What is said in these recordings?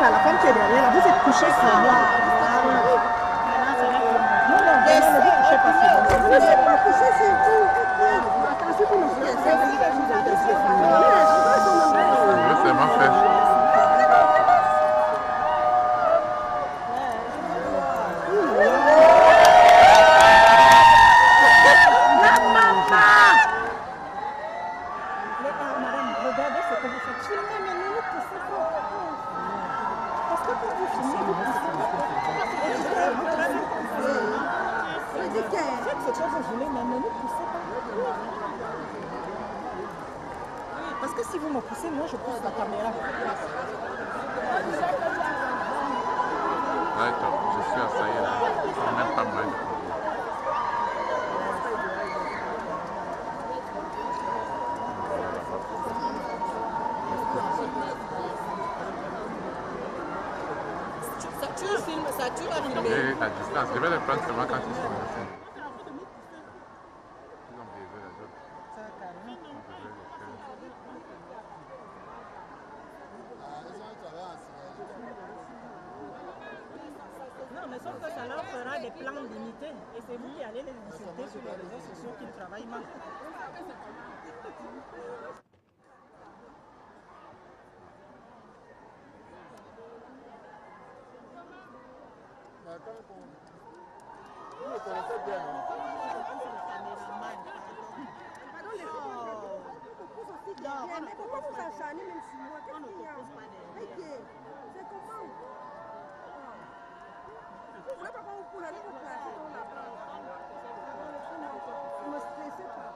à la femme qui est derrière, vous êtes couché sur moi. Non, ne vous couchez pas sur moi. Vous n'êtes pas couché sur vous. Attention pour nous. C'est ma fait. Parce que si vous me poussez, moi je pousse la caméra. D'accord, je suis assailli là. C'est même pas mal. Ça tue la filmer. Et la distance, je vais les prendre seulement quand ils sont ici. Ils ont baisé les autres. Non, mais sauf que ça leur fera des plans limités. Et c'est vous qui allez les insulter sur les réseaux sociaux qu'ils travaillent mal. Vous me connaissez bien, non? Mais pourquoi vous acharnez même sur moi? Qu'est-ce qu'il y a? C'est comment? Vous voulez pas qu'on vous pousse, allez vous placer dans la place. Ne me stressez pas.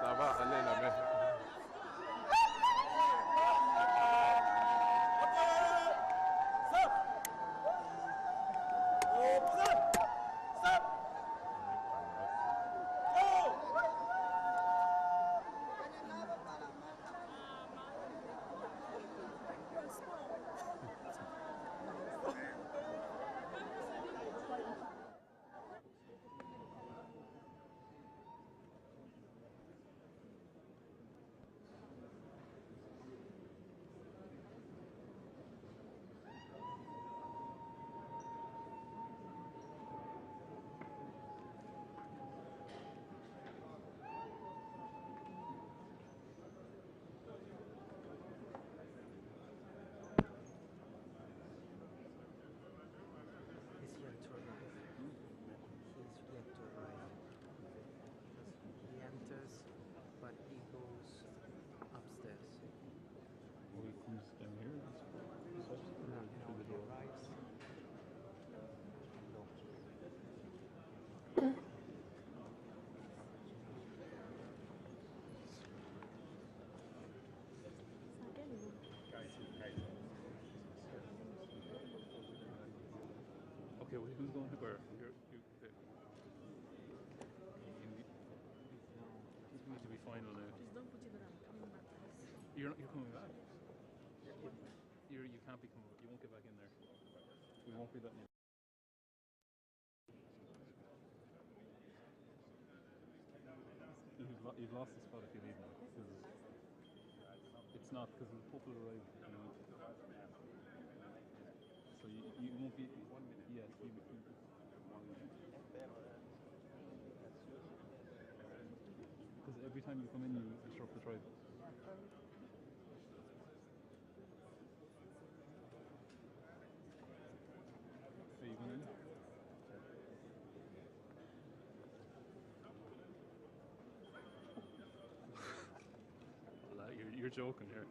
Ça va, allez la mère. Okay, well, who's going where? He's going to be final now. Please don't put it around. Coming back. You're coming back? You can't be coming back. You won't get back in there. We won't be letting you. You've lost the spot if you leave now. It's not because the Pope will arrive. So you won't be. Yes, because every time you come in, you disrupt the tribe. joking here.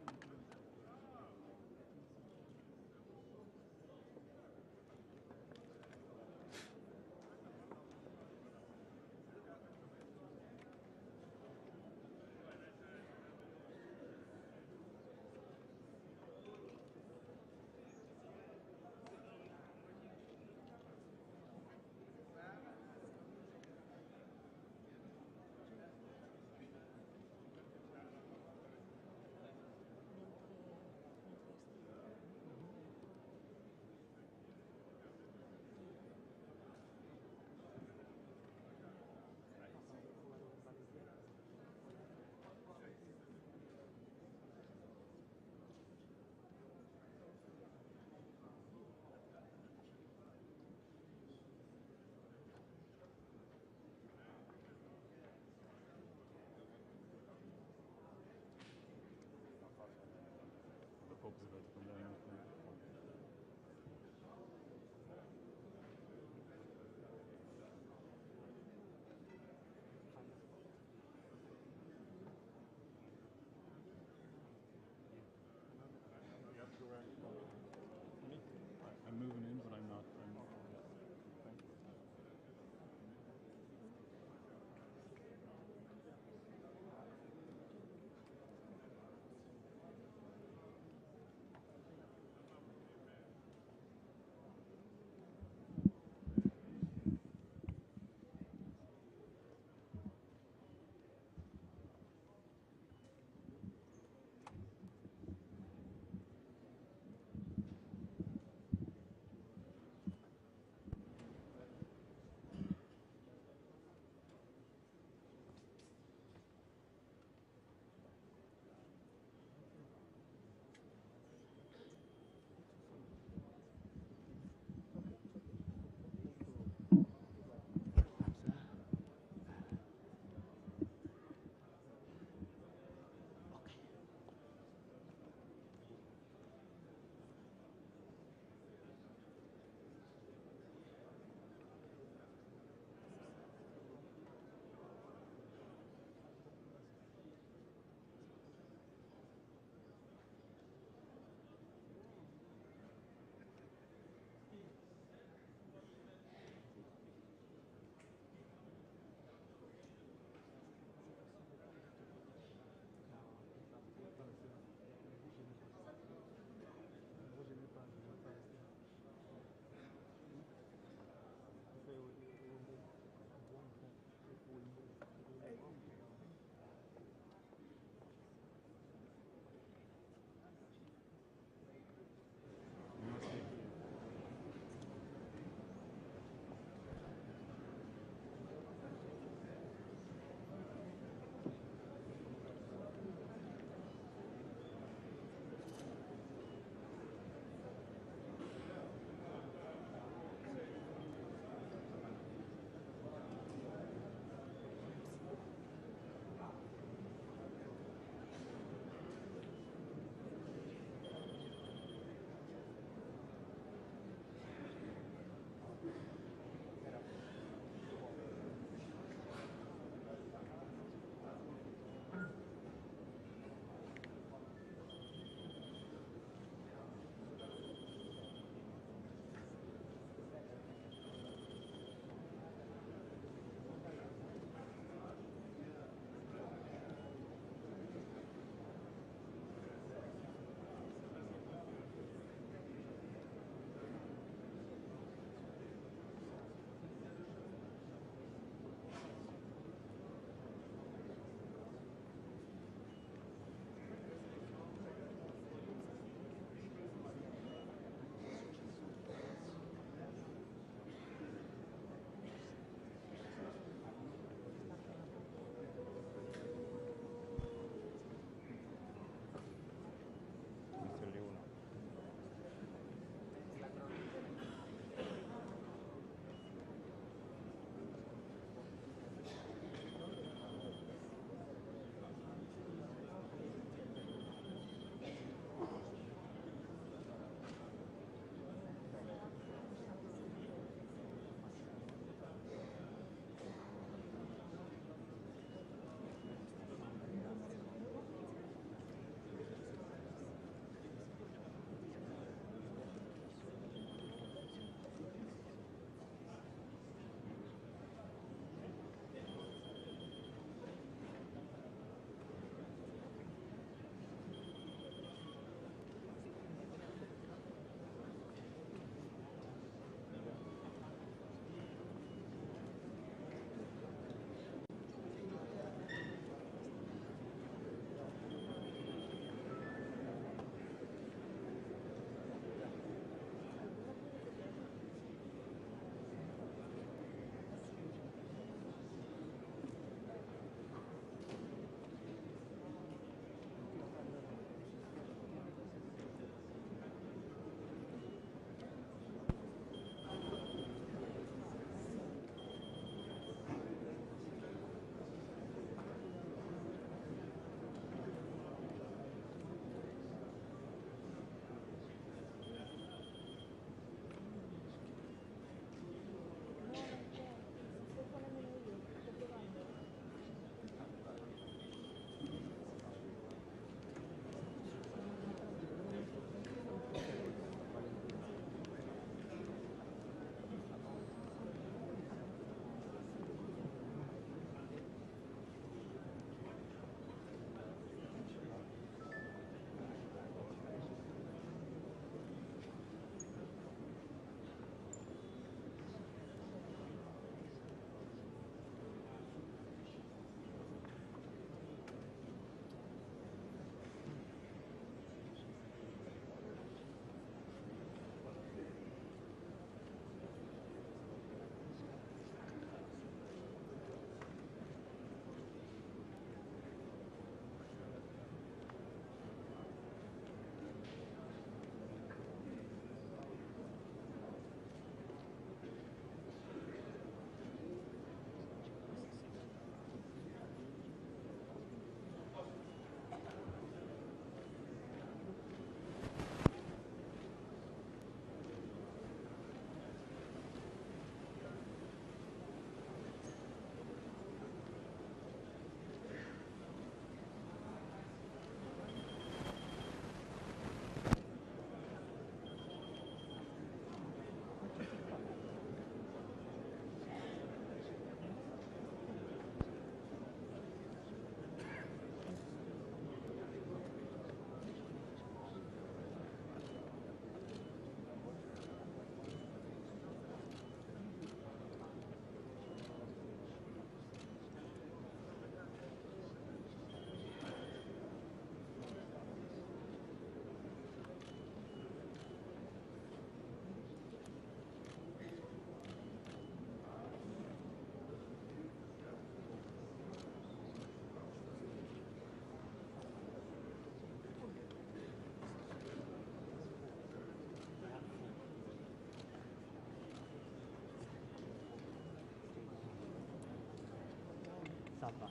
Ça va.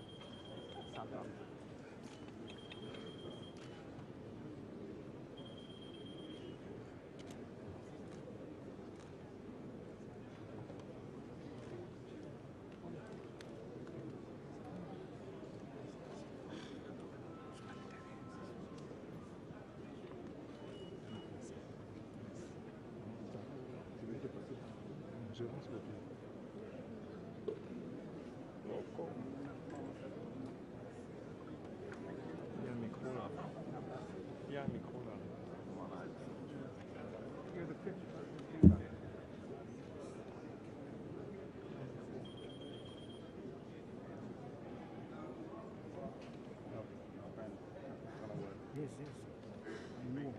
Ça va. Il y a un micro là. Il y a un micro là. Yes, yes. No.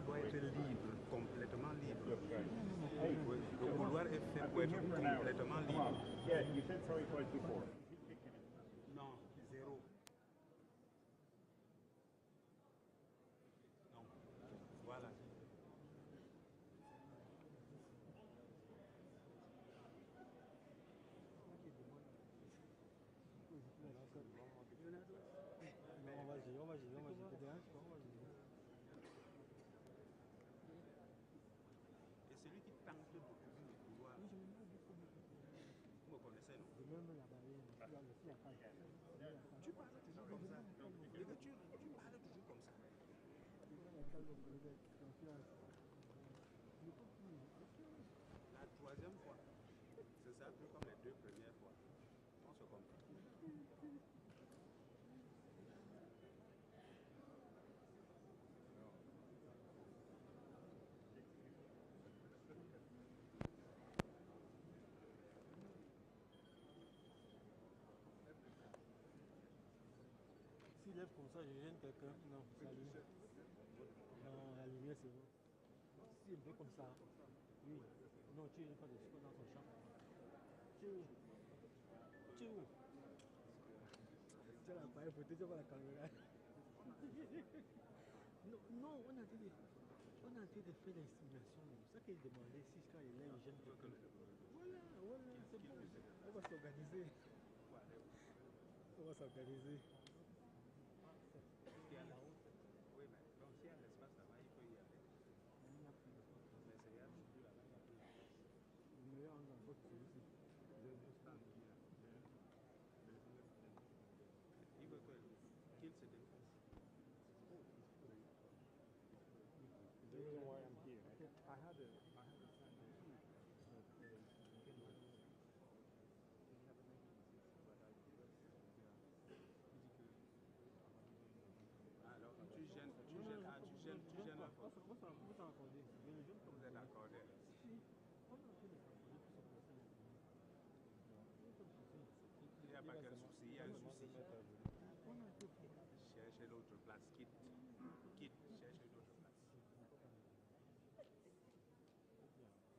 Doit être libre, complètement libre. Oui, le couloir est fait pour être complètement libre. Non, zéro. Non, voilà. Et celui qui tente d'ouvrir le couloir, vous me connaissez, non? Tu parles toujours comme ça. Tu parles toujours comme ça. La troisième fois, c'est ça, plus comme les deux premières fois. On se comprend. S'il lève comme ça, je gêne quelqu'un. Non, c'est la lumière. Non, la lumière, c'est bon. S'il fait comme ça, oui. Non, tu n'es pas dans ton champ. Tu es où? Tu es où? Tu as l'appareil photo, tu vois la caméra. Non, non, on a dit de faire des simulations. C'est ça qu'il demandait si quand il lève, il gêne quelqu'un. Voilà, voilà, c'est bon. On va s'organiser. On va s'organiser. Il y a la route. Oui, mais donc s'il y a l'espace là-bas, il peut y aller. Mais c'est là, toujours là-bas, il y a plus de place. Le meilleur angle encore que celui-ci. Il veut qu'il se déplace. The reason why I'm here, I had a Alors, tu gênes un peu. Vous s'accordez. Vous êtes accordé. Il n'y a pas quel souci, il y a un souci. Cherchez l'autre place, quitte, cherchez l'autre place.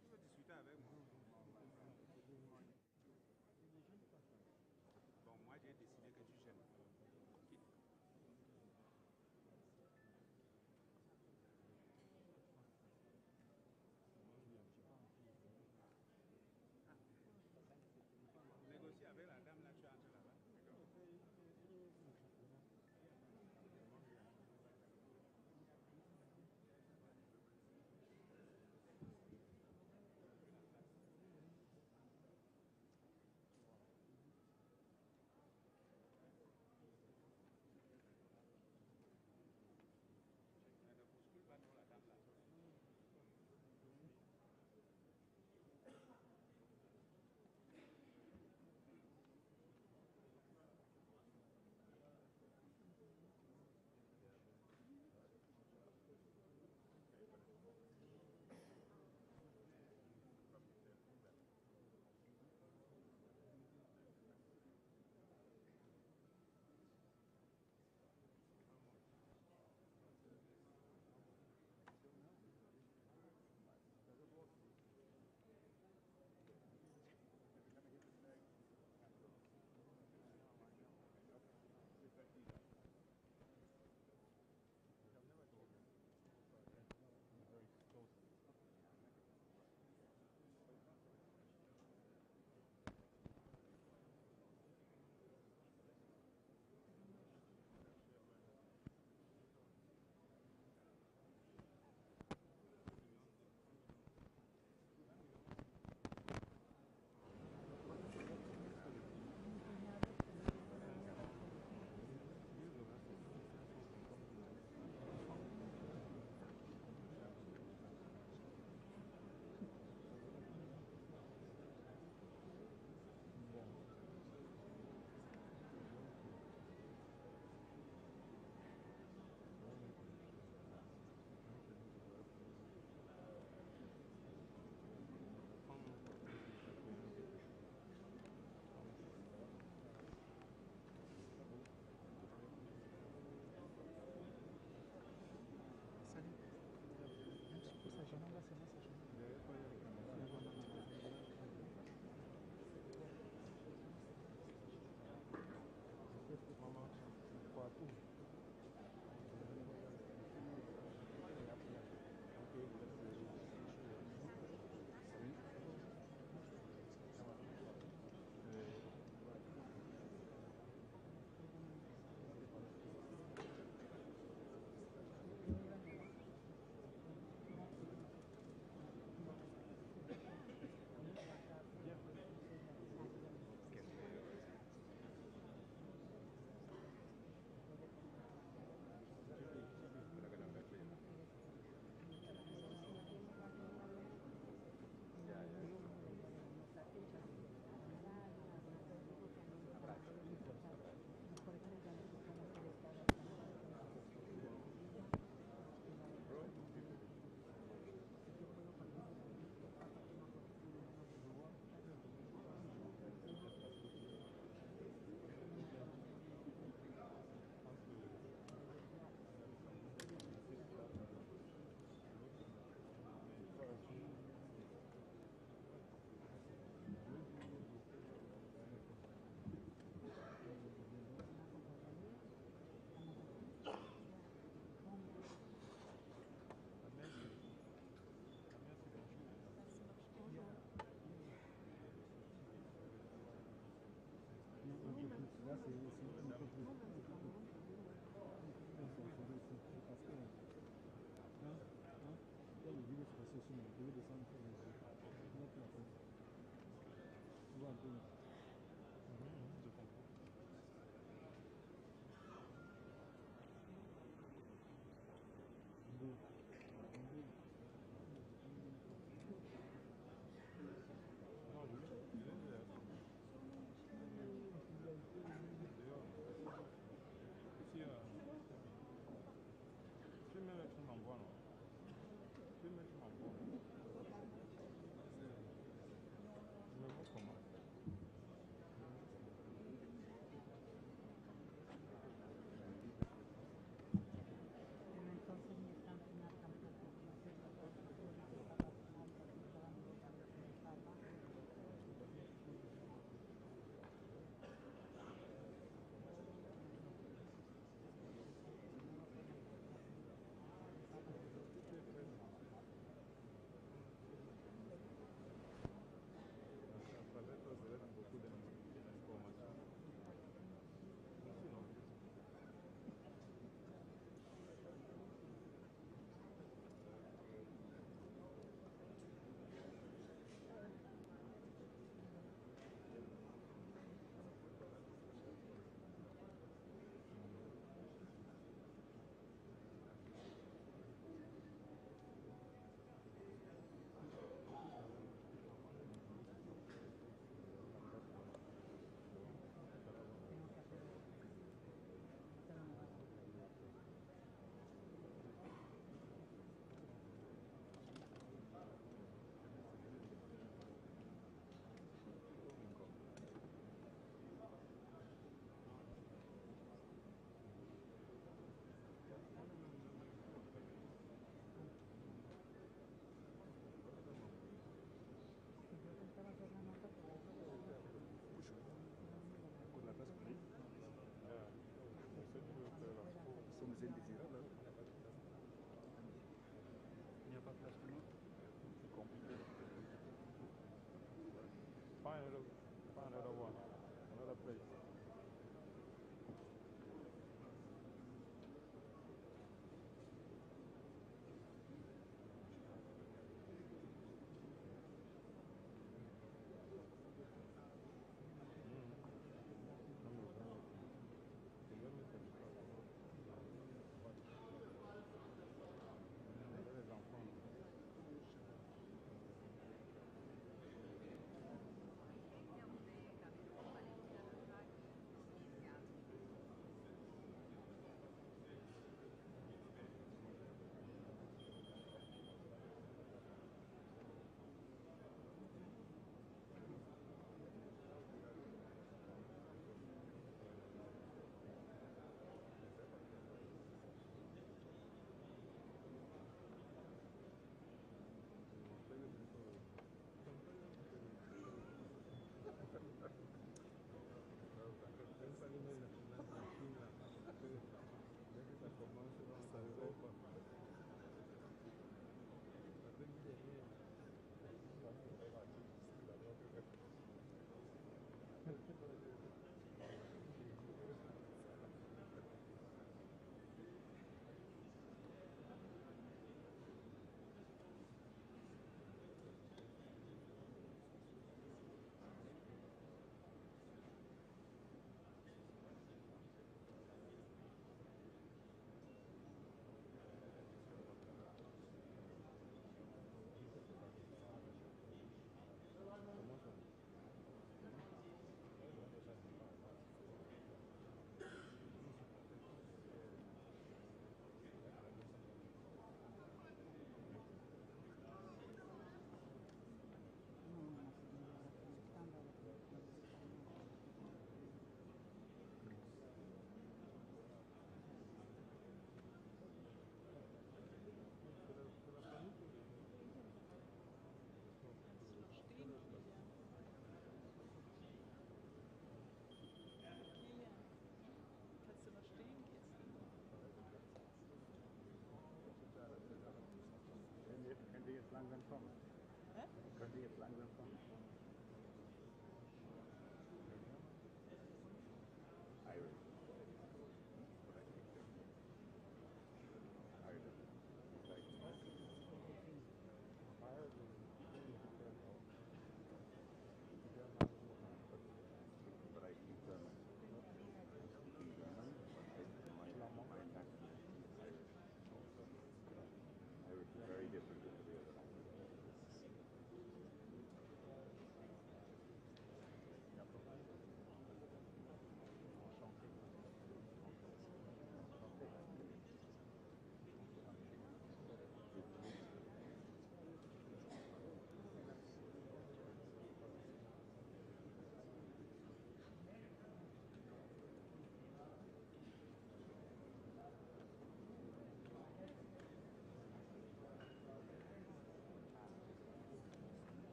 Tu veux discuter avec moi? Bon, moi j'ai décidé que tu gênes. Quitte.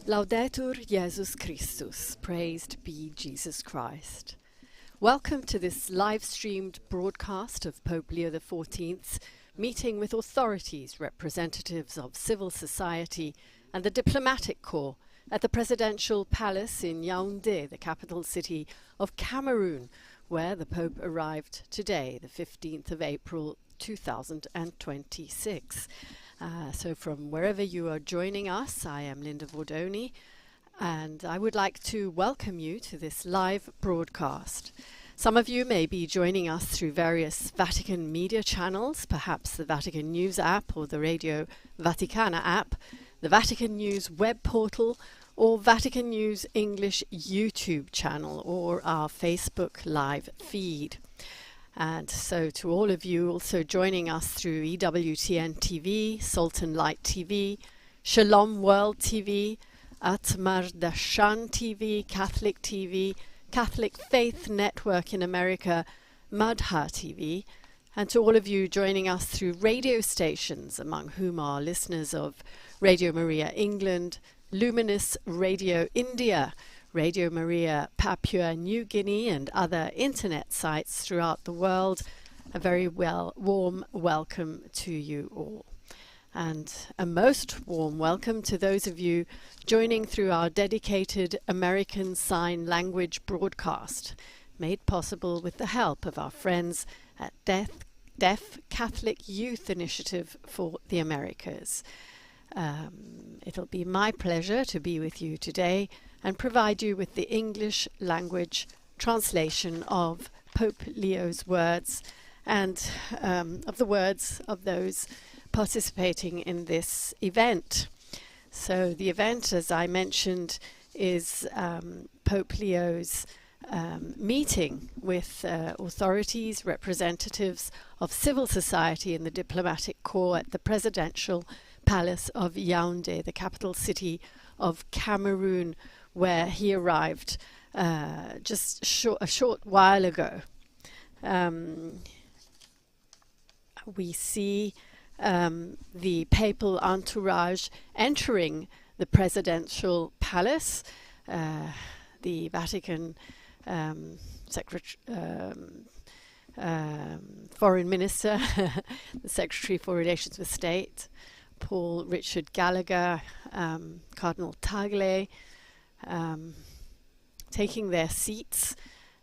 Laudetur Jesus Christus, praised be Jesus Christ. Welcome to this live-streamed broadcast of Pope Leo XIV's meeting with authorities, representatives of civil society and the diplomatic corps at the Presidential Palace in Yaoundé, the capital city of Cameroon, where the Pope arrived today, the 15th of April 2026. So from wherever you are joining us, I am Linda Vordoni, and I would like to welcome you to this live broadcast. Some of you may be joining us through various Vatican media channels, perhaps the Vatican News app or the Radio Vaticana app, the Vatican News web portal, or Vatican News English YouTube channel, or our Facebook live feed. And so to all of you also joining us through EWTN TV, Sultan Light TV, Shalom World TV, Atmar Dashan TV, Catholic Faith Network in America, Madha TV, and to all of you joining us through radio stations, among whom are listeners of Radio Maria England, Luminous Radio India, Radio Maria Papua New Guinea and other internet sites throughout the world. A very warm welcome to you all. And a most warm welcome to those of you joining through our dedicated American Sign Language broadcast, made possible with the help of our friends at Deaf Catholic Youth Initiative for the Americas. It'll be my pleasure to be with you today and provide you with the English language translation of Pope Leo's words and of the words of those participating in this event. So the event, as I mentioned, is Pope Leo's meeting with authorities, representatives of civil society and the diplomatic corps at the Presidential Palace of Yaoundé, the capital city of Cameroon, where he arrived just a short while ago. We see the papal entourage entering the Presidential Palace. The Vatican Foreign Minister, the Secretary for Relations with State, Paul Richard Gallagher, Cardinal Tagle, taking their seats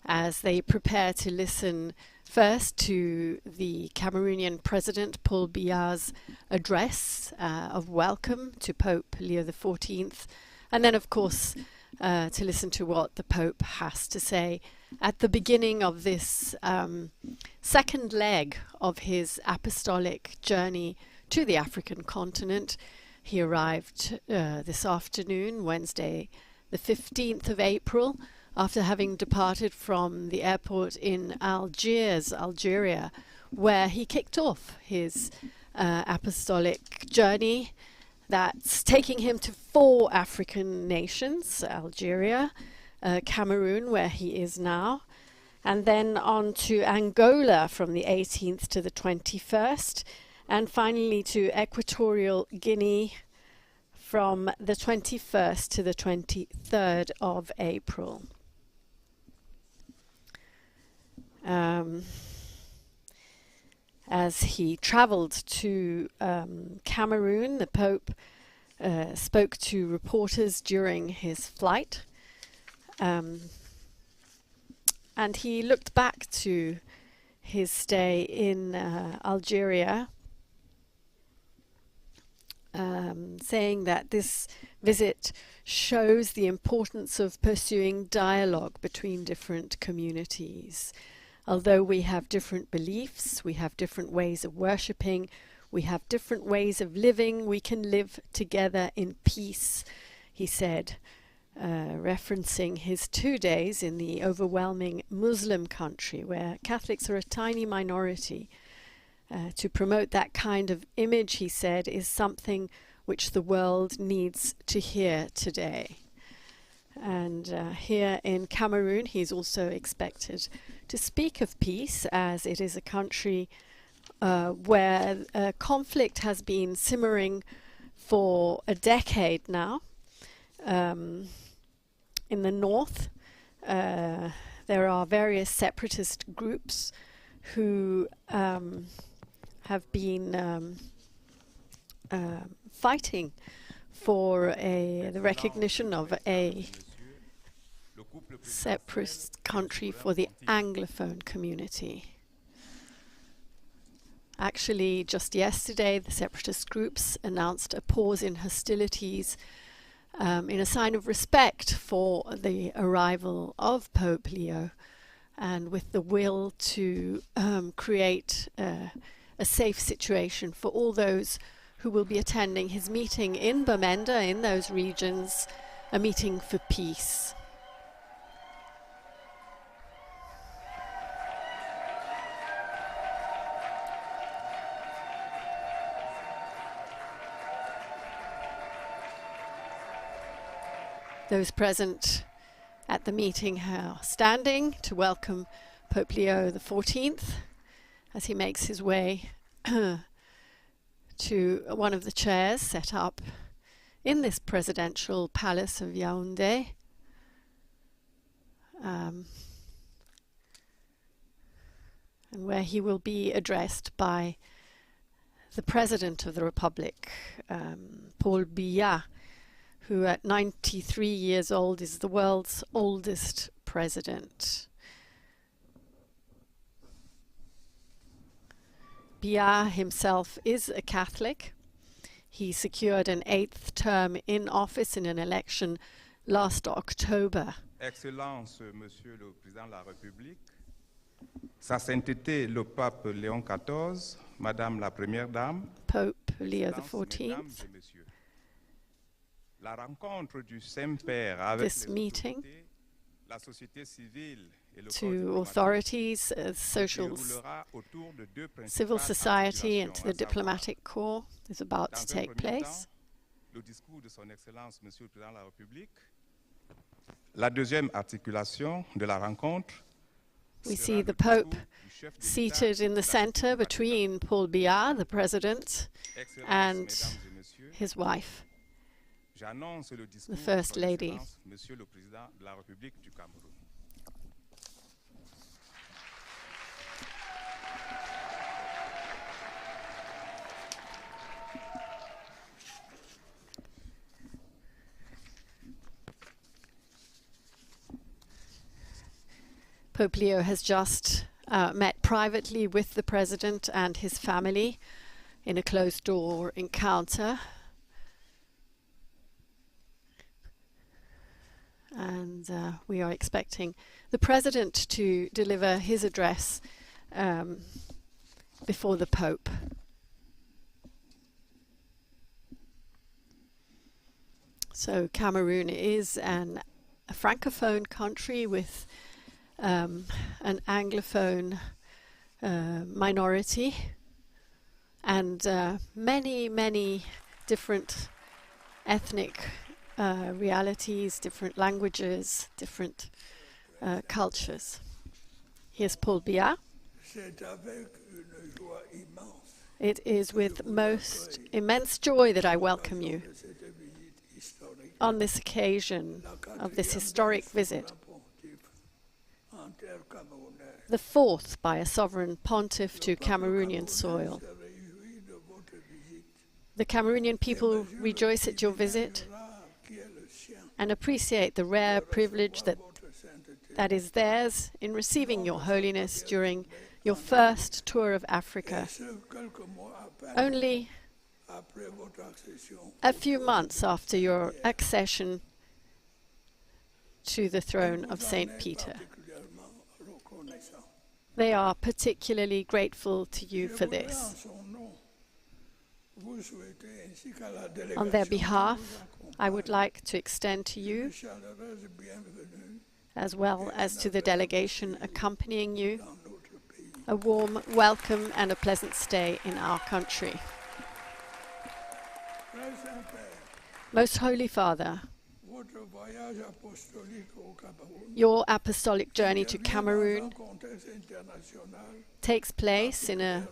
as they prepare to listen first to the Cameroonian President Paul Biya's address of welcome to Pope Leo XIV, and then of course to listen to what the Pope has to say at the beginning of this second leg of his apostolic journey to the African continent. He arrived this afternoon, Wednesday the 15th of April, after having departed from the airport in Algiers, Algeria, where he kicked off his apostolic journey that's taking him to 4 African nations: Algeria, Cameroon, where he is now, and then on to Angola from the 18th to the 21st, and finally to Equatorial Guinea from the 21st to the 23rd of April. As he traveled to Cameroon, the Pope spoke to reporters during his flight, and he looked back to his stay in Algeria, saying that this visit shows the importance of pursuing dialogue between different communities. Although we have different beliefs, we have different ways of worshipping, we have different ways of living, we can live together in peace, he said, referencing his 2 days in the overwhelming Muslim country where Catholics are a tiny minority. To promote that kind of image, he said, is something which the world needs to hear today. And here in Cameroon, he's also expected to speak of peace, as it is a country where conflict has been simmering for a decade now. In the north, there are various separatist groups who have been fighting for the recognition of a separate country for the Anglophone community. Actually, just yesterday, the separatist groups announced a pause in hostilities in a sign of respect for the arrival of Pope Leo, and with the will to create a safe situation for all those who will be attending his meeting in Bamenda, in those regions, a meeting for peace. Those present at the meeting are standing to welcome Pope Leo XIV as he makes his way to one of the chairs set up in this presidential palace of Yaoundé. And where he will be addressed by the President of the Republic, Paul Biya, who at 93 years old is the world's oldest president. Biya himself is a Catholic. He secured an 8th term in office in an election last October. Excellence, Monsieur le Président de la République, Sa Sainteté le Pape Léon XIV, Madame la Première Dame, Pope Leo XIV. La rencontre du Saint-Père avec This meeting la société civile et le to authorities, civil society and to the diplomatic corps is about to take place. Le discours de son Excellence, Monsieur le Président de la République. La deuxième articulation de la rencontre. We see the Pope seated in the center between Paul Biya, the President, and his wife, the First Lady. Monsieur le Président de la République du Cameroun. Pope Leo has just met privately with the President and his family in a closed-door encounter. And we are expecting the President to deliver his address before the Pope. So Cameroon is a Francophone country with an Anglophone minority, and many different ethnic realities, different languages, different cultures. Here's Paul Biya. It is with most immense joy that I welcome you on this occasion of this historic visit. the fourth by a sovereign pontiff to Cameroonian soil. The Cameroonian people rejoice at your visit and appreciate the rare privilege that is theirs in receiving your holiness during your first tour of Africa, only a few months after your accession to the throne of St. Peter. They are particularly grateful to you for this. On their behalf, I would like to extend to you, as well as to the delegation accompanying you, a warm welcome and a pleasant stay in our country. Most Holy Father, your apostolic journey to Cameroon takes place in a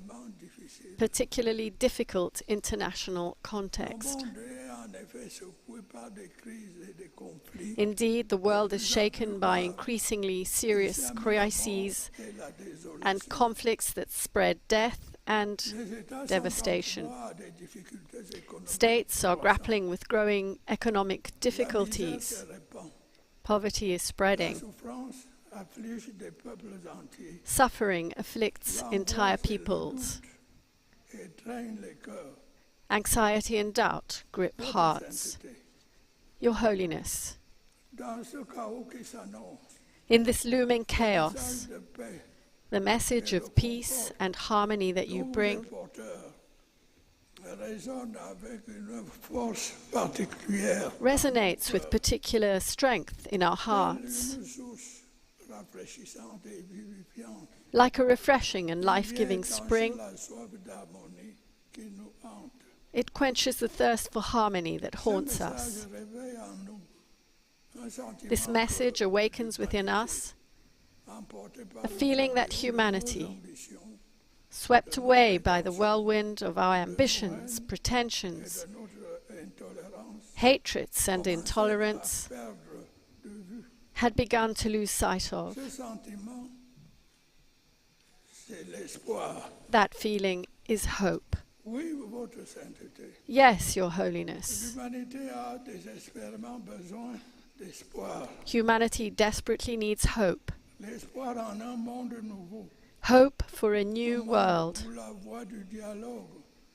particularly difficult international context. Indeed, the world is shaken by increasingly serious crises and conflicts that spread death and devastation. States are grappling with growing economic difficulties. Poverty is spreading. Suffering afflicts entire peoples. Anxiety and doubt grip hearts. Your Holiness, in this looming chaos, the message of peace and harmony that you bring resonates with particular strength in our hearts, like a refreshing and life-giving spring. It quenches the thirst for harmony that haunts us. This message awakens within us a feeling that humanity, swept away by the whirlwind of our ambitions, pretensions, hatreds and intolerance, had begun to lose sight of. That feeling is hope. Yes, Your Holiness. Humanity desperately needs hope. Hope for a new world.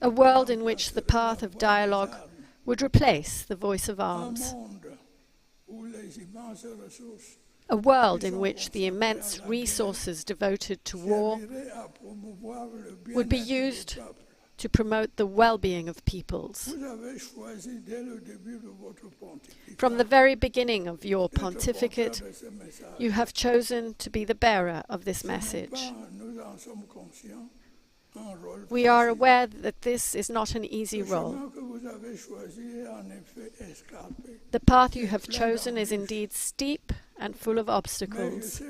A world in which the path of dialogue would replace the voice of arms. A world in which the immense resources devoted to war would be used to promote the well-being of peoples. From the very beginning of your pontificate, you have chosen to be the bearer of this message. We are aware that this is not an easy role. The path you have chosen is indeed steep and full of obstacles.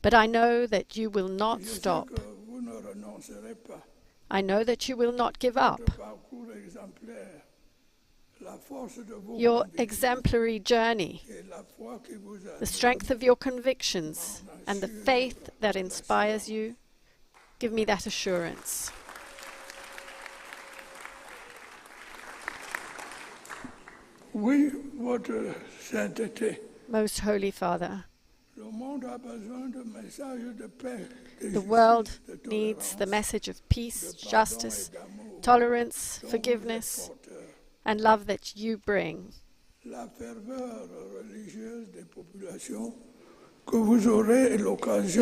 But I know that you will not stop. I know that you will not give up. Your exemplary journey, the strength of your convictions, and the faith that inspires you, give me that assurance. Most Holy Father, the world needs the message of peace, justice, tolerance, forgiveness, and love that you bring. The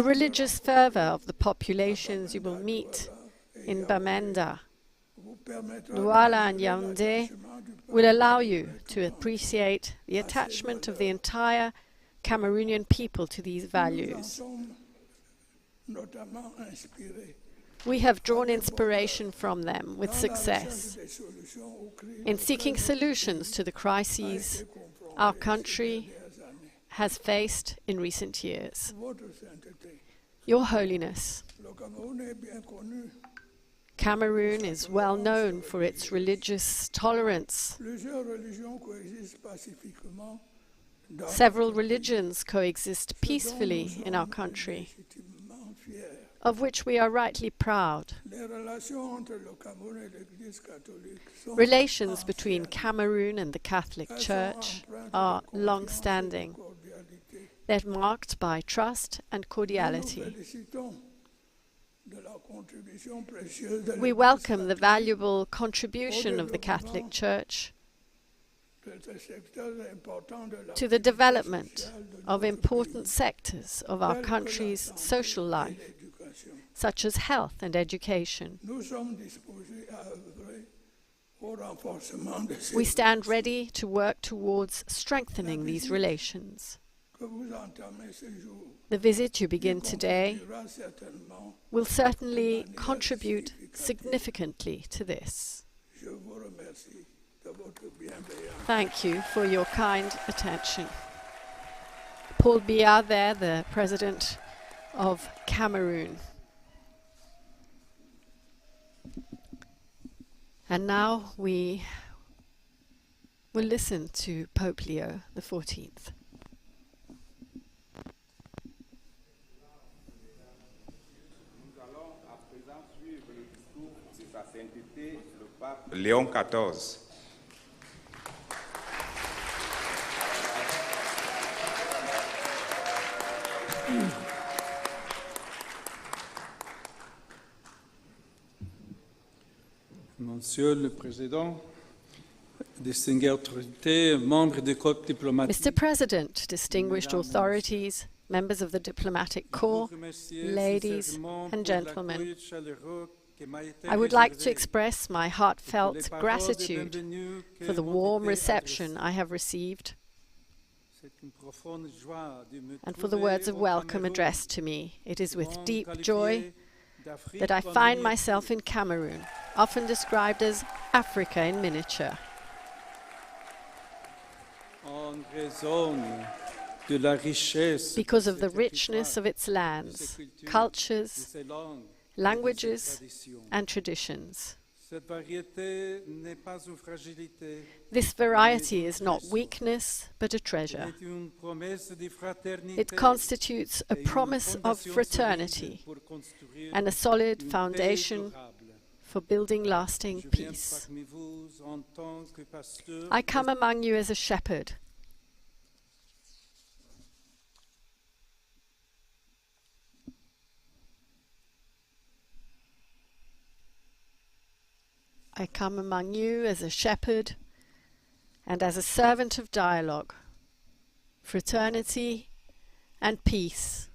religious fervor of the populations you will meet in Bamenda, Douala and Yaoundé will allow you to appreciate the attachment of the entire Cameroonian people to these values. We have drawn inspiration from them with success in seeking solutions to the crises our country has faced in recent years. Your Holiness, Cameroon is well known for its religious tolerance. Several religions coexist peacefully in our country, of which we are rightly proud. Relations between Cameroon and the Catholic Church are long-standing. They're marked by trust and cordiality. We welcome the valuable contribution of the Catholic Church to the development of important sectors of our country's social life, such as health and education. We stand ready to work towards strengthening these relations. The visit you begin today will certainly contribute significantly to this. Thank you for your kind attention. Paul Biya there, the President of Cameroon. And now we will listen to Pope Leo XIV. Léon XIV. Monsieur le Président, distingués autorités, membres du corps diplomatique. Mr. President, distinguished authorities, members of the diplomatic corps, ladies and gentlemen, I would like to express my heartfelt gratitude for the warm reception I have received and for the words of welcome addressed to me. It is with deep joy that I find myself in Cameroon, often described as Africa in miniature. Because of the richness of its lands, cultures, languages and traditions. This variety is not weakness, but a treasure. It constitutes a promise of fraternity and a solid foundation for building lasting peace. I come among you as a shepherd. I come among you as a shepherd and as a servant of dialogue, fraternity and peace.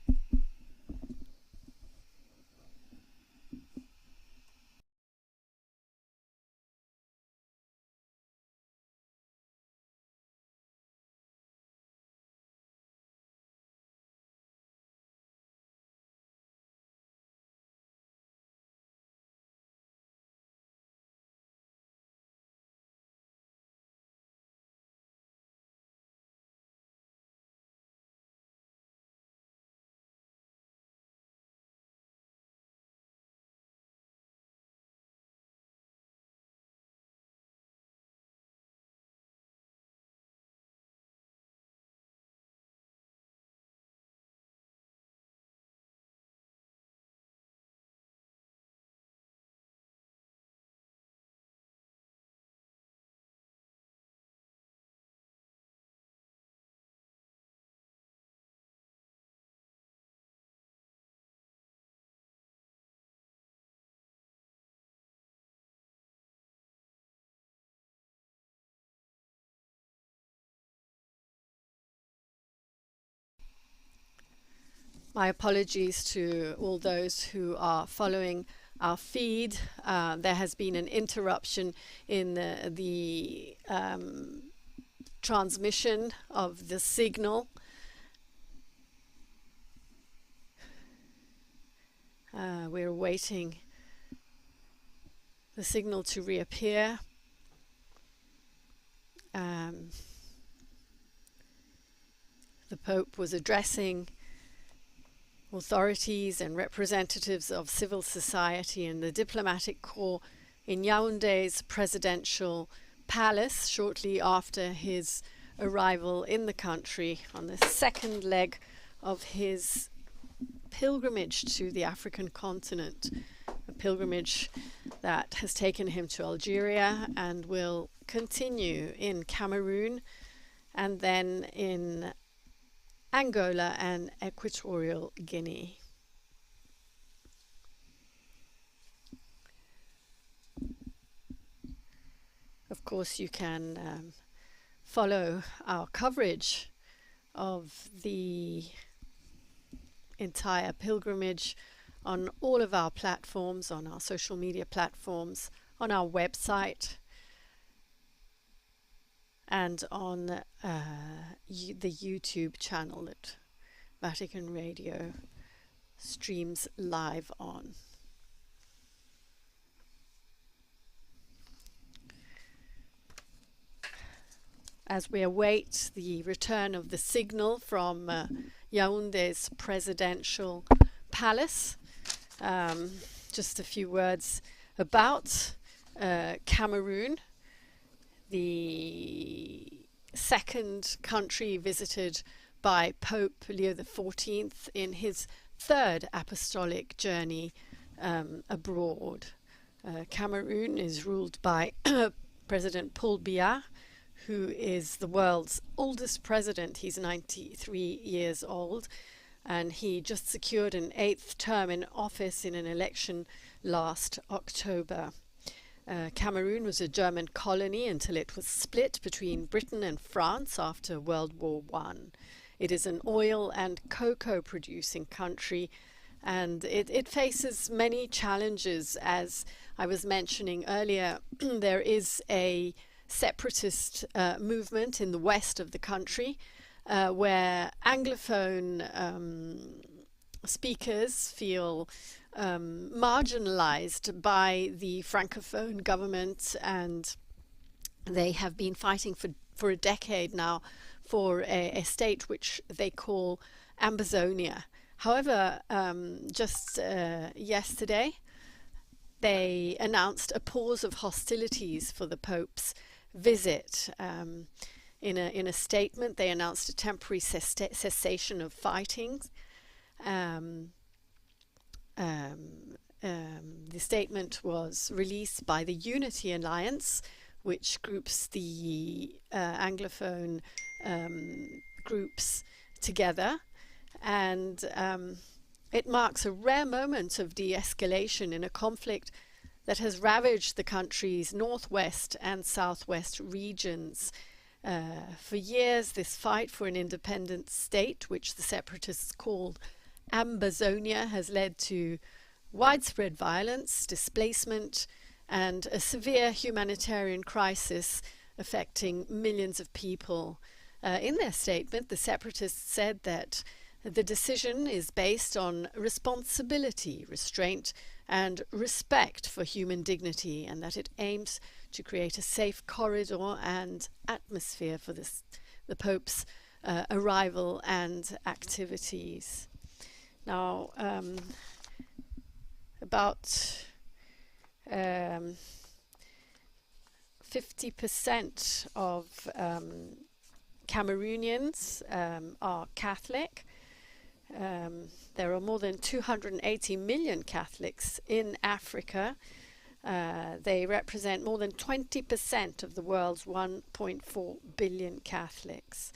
My apologies to all those who are following our feed. There has been an interruption in the transmission of the signal. We're awaiting the signal to reappear. The Pope was addressing authorities and representatives of civil society and the diplomatic corps in Yaoundé's presidential palace shortly after his arrival in the country on the second leg of his pilgrimage to the African continent, a pilgrimage that has taken him to Algeria and will continue in Cameroon and then in Angola and Equatorial Guinea. Of course, you can follow our coverage of the entire pilgrimage on all of our platforms, on our social media platforms, on our website, and on the YouTube channel that Vatican Radio streams live on. As we await the return of the signal from Yaoundé's presidential palace, just a few words about Cameroon, the second country visited by Pope Leo XIV in his third apostolic journey abroad. Cameroon is ruled by President Paul Biya, who is the world's oldest president. He's 93 years old, and he just secured an 8th term in office in an election last October. Cameroon was a German colony until it was split between Britain and France after World War I. It is an oil and cocoa producing country, and it faces many challenges. As I was mentioning earlier, there is a separatist movement in the west of the country where Anglophone speakers feel marginalized by the Francophone government, and they have been fighting for a decade now for a state which they call Ambazonia. However, just yesterday they announced a pause of hostilities for the Pope's visit. In a statement, they announced a temporary cessation of fighting. The statement was released by the Unity Alliance, which groups the Anglophone groups together, and it marks a rare moment of de-escalation in a conflict that has ravaged the country's northwest and southwest regions. For years, this fight for an independent state, which the separatists called Ambazonia, has led to widespread violence, displacement, and a severe humanitarian crisis affecting millions of people. In their statement, the separatists said that the decision is based on responsibility, restraint, and respect for human dignity, and that it aims to create a safe corridor and atmosphere for the Pope's arrival and activities. Now, about 50% of Cameroonians are Catholic. There are more than 280 million Catholics in Africa. They represent more than 20% of the world's 1.4 billion Catholics.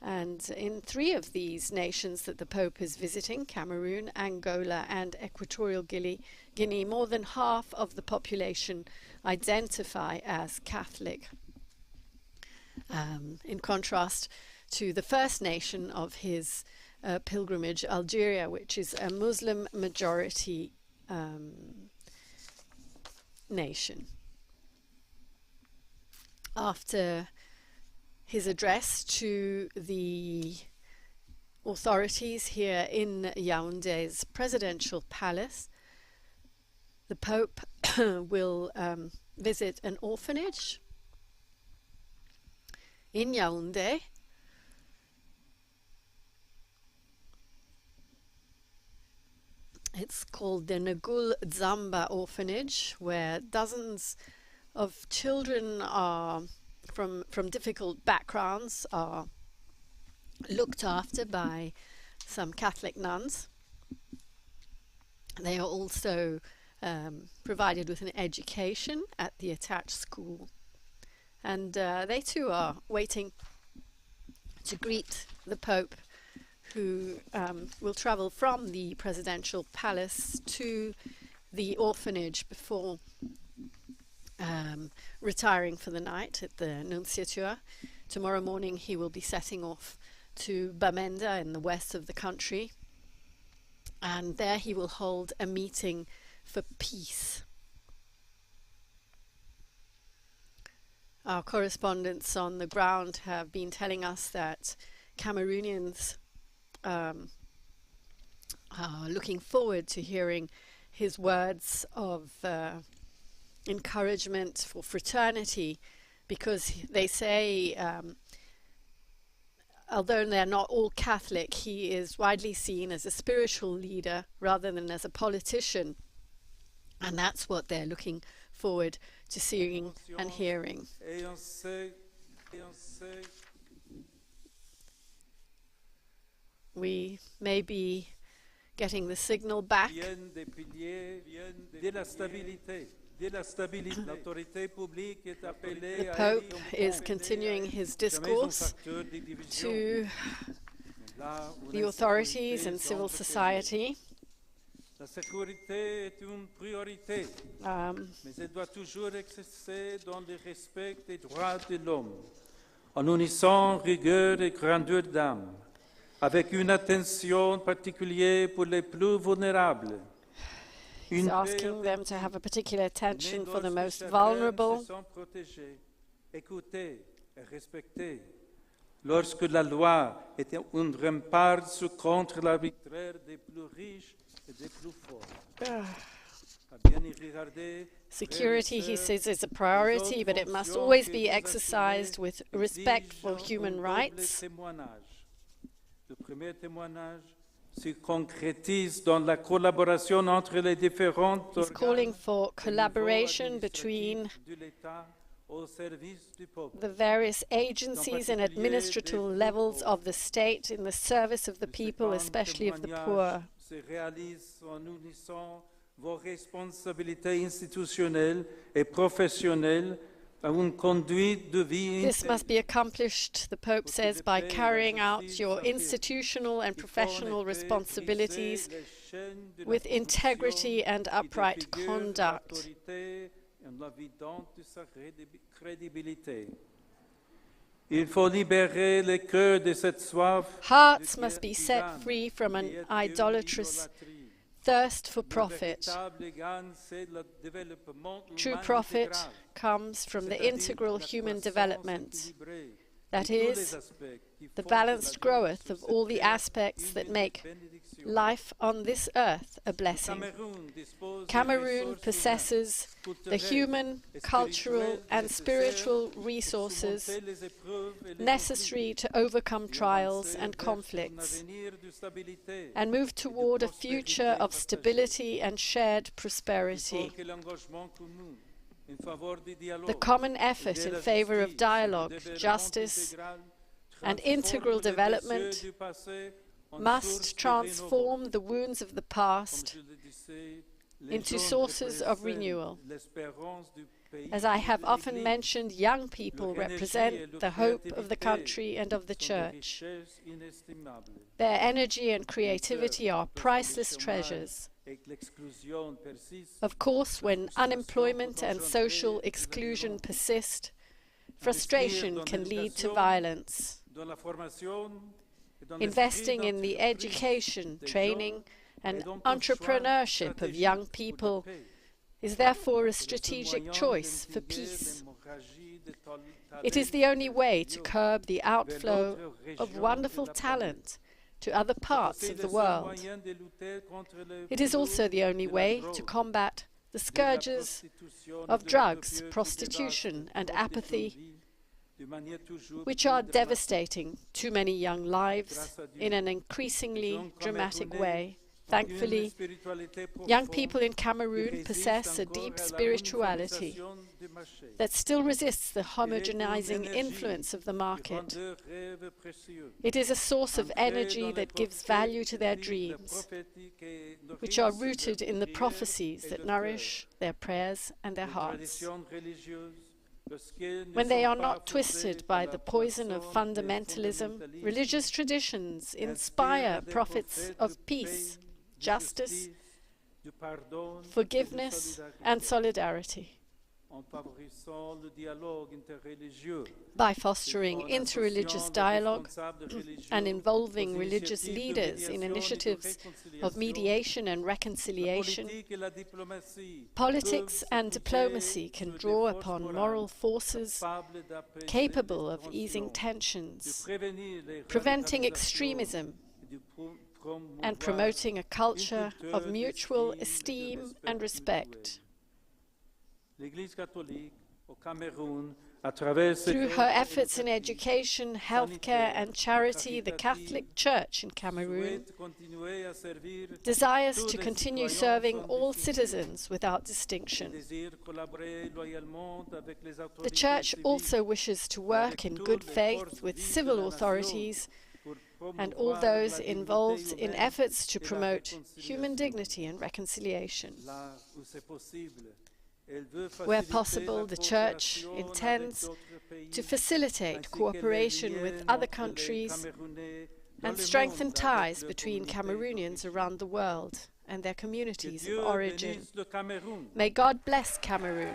And in 3 of these nations that the Pope is visiting, Cameroon, Angola, and Equatorial Guinea, more than half of the population identify as Catholic. In contrast to the first nation of his pilgrimage, Algeria, which is a Muslim majority nation. After his address to the authorities here in Yaoundé's presidential palace, the Pope will visit an orphanage in Yaoundé. It's called the Ngul Zamba Orphanage, where dozens of children are from difficult backgrounds are looked after by some Catholic nuns. They are also provided with an education at the attached school. And they too are waiting to greet the Pope, who will travel from the presidential palace to the orphanage before retiring for the night at the Nunciatura. Tomorrow morning he will be setting off to Bamenda in the west of the country, and there he will hold a meeting for peace. Our correspondents on the ground have been telling us that Cameroonians are looking forward to hearing his words of encouragement for fraternity, because they say, although they're not all Catholic, he is widely seen as a spiritual leader rather than as a politician. And that's what they're looking forward to seeing and hearing. We may be getting the signal back. The Pope is continuing his discourse to the authorities and civil society. La sécurité est une priorité, mais elle doit toujours exercer dans le respect des droits de l'homme, en unissant rigueur et grandeur d'âme, avec une attention particulière pour les plus vulnérables. He's asking them to have a particular attention for the most vulnerable. Lorsque la loi est un rempart contre l'arbitraire des plus riches et des plus forts. Security, he says, is a priority, but it must always be exercised with respect for human rights. Le premier témoignage se concrétise dans la collaboration entre les différentes He's calling for collaboration between the various agencies and administrative levels of the state in the service of the people, especially of the poor. Se réalise en unissant vos responsabilités institutionnelles et professionnelles à une conduite de vie. This must be accomplished, the Pope says, by carrying out your institutional and professional responsibilities with integrity and upright conduct. Il faut libérer les cœurs de cette soif. Hearts must be set free from an idolatrous thirst for profit. True profit comes from the integral human development, that is, the balanced growth of all the aspects that make life on this earth a blessing. Cameroon possesses the human, cultural and spiritual resources necessary to overcome trials and conflicts and move toward a future of stability and shared prosperity. The common effort in favor of dialogue, justice and integral development must transform the wounds of the past into sources of renewal. As I have often mentioned, young people represent the hope of the country and of the Church. Their energy and creativity are priceless treasures. Of course, when unemployment and social exclusion persist, frustration can lead to violence. Investing in the education, training, and entrepreneurship of young people is therefore a strategic choice for peace. It is the only way to curb the outflow of wonderful talent to other parts of the world. It is also the only way to combat the scourges of drugs, prostitution, and apathy, which are devastating too many young lives in an increasingly dramatic way. Thankfully, young people in Cameroon possess a deep spirituality that still resists the homogenizing influence of the market. It is a source of energy that gives value to their dreams, which are rooted in the prophecies that nourish their prayers and their hearts. When they are not twisted by the poison of fundamentalism, religious traditions inspire prophets of peace, justice, forgiveness, and solidarity. By fostering interreligious dialogue and involving religious leaders in initiatives of mediation and reconciliation, politics and diplomacy can draw upon moral forces capable of easing tensions, preventing extremism, and promoting a culture of mutual esteem and respect. Through her efforts in education, healthcare, and charity, the Catholic Church in Cameroon desires to continue serving all citizens without distinction. The Church also wishes to work in good faith with civil authorities and all those involved in efforts to promote human dignity and reconciliation. Where possible, the Church intends to facilitate cooperation with other countries and strengthen ties between Cameroonians around the world and their communities of origin. May God bless Cameroon.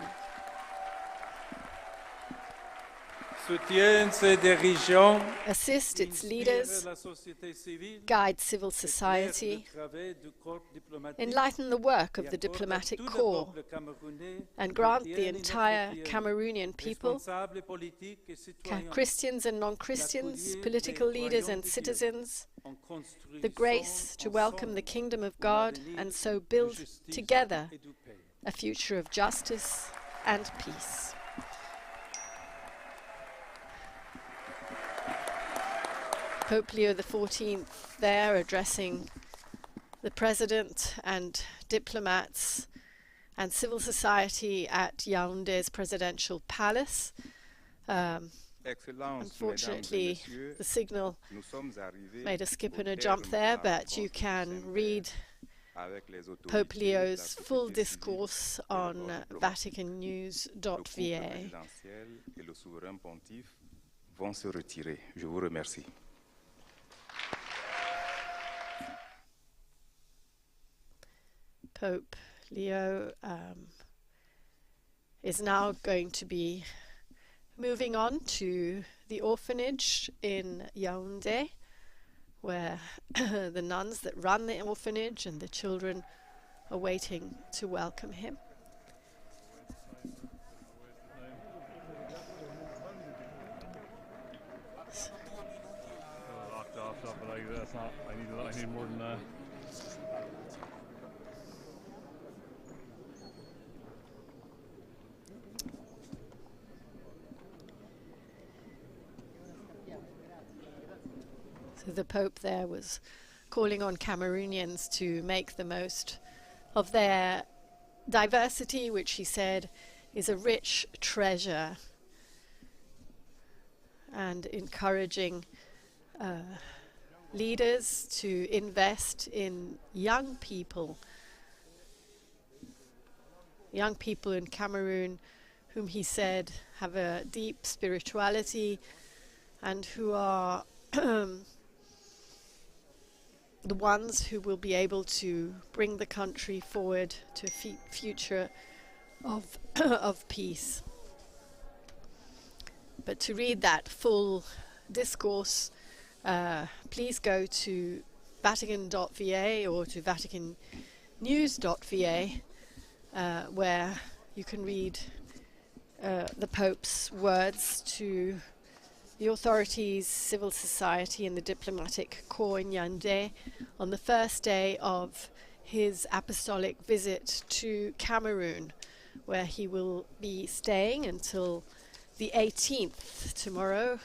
Assist its leaders, guide civil society, enlighten the work of the diplomatic corps, and grant the entire Cameroonian people, Christians and non-Christians, political leaders and citizens, the grace to welcome the kingdom of God and so build together a future of justice and peace. Pope Leo XIV there addressing the President and diplomats and civil society at Yaoundé's presidential palace. Unfortunately, the signal made a skip and a jump there, but you can read Pope Leo's full discourse on vaticannews.va. Pope Leo is now going to be moving on to the orphanage in Yaoundé, where the nuns that run the orphanage and the children are waiting to welcome him. Locked off something like that. It's not. I need more than that. So the Pope there was calling on Cameroonians to make the most of their diversity, which he said is a rich treasure, and encouraging leaders to invest in young people in Cameroon, whom he said have a deep spirituality and who are the ones who will be able to bring the country forward to a future of peace. But to read that full discourse, please go to Vatican.va or to vaticannews.va, where you can read the Pope's words to the authorities, civil society and the diplomatic corps in Yaoundé on the first day of his apostolic visit to Cameroon, where he will be staying until the 18th. Tomorrow,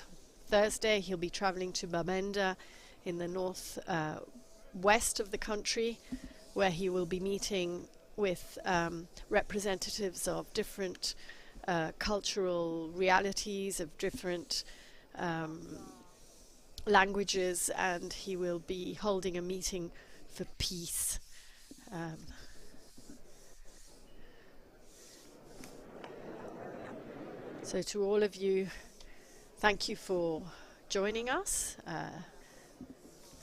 Thursday, he'll be traveling to Bamenda in the west of the country, where he will be meeting with representatives of different cultural realities, of different languages, and he will be holding a meeting for peace. So to all of you, thank you for joining us.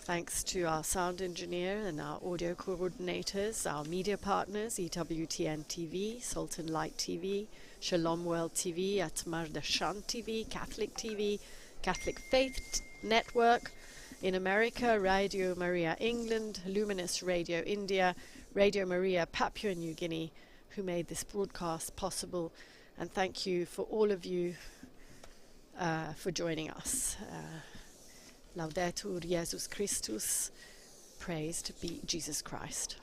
Thanks to our sound engineer and our audio coordinators, our media partners, EWTN TV, Sultan Light TV, Shalom World TV, Atmar Dashan TV, Catholic Faith Network in America, Radio Maria England, Luminous Radio India, Radio Maria Papua New Guinea, who made this broadcast possible. And thank you for all of you for joining us. Laudetur Jesus Christus, praised be Jesus Christ.